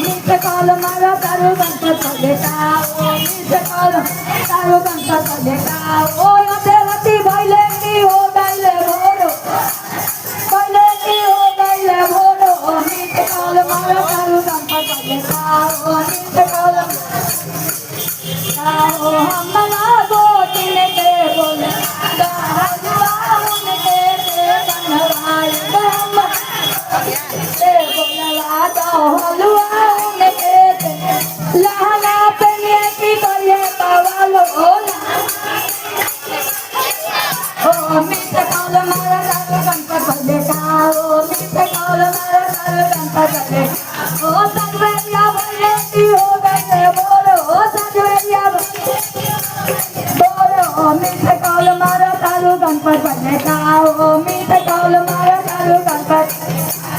मीठे कॉल मारो तारू गणपत देखाओ मीठे कॉल तारू गणपत देखाओ देवती भैले की हो गईले भोरो भैले की हो गईले भोरो मीठे कॉल मारो तारू गणपत देखाओ मीठे कॉल हमरा गोटिन के बोले उनके बनवाई बोलवा तो हलवा उनके लहंगा पहनिए की करिए पवालो ओ मीठे कॉल मारा तारू गणपत देखाओ मीठे कॉल मारा तारू गणपत देखाओ ओ सजवरिया बोले की हो गए बोलो ओ सजवरिया बोलो मीठे कॉल मारा तारू गणपत देखाओ मीठे कॉल मारा तारू गणपत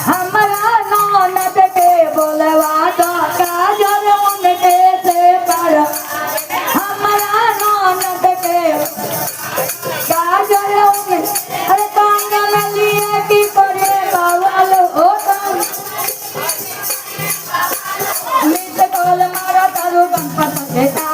हमरा ननद के बोलवा तो काजल उनके से पर हमरा ननद के काजल उनके अरे कांगन लिए की करे बावल हो मीठे कॉल मारा तारू गणपत देखाओ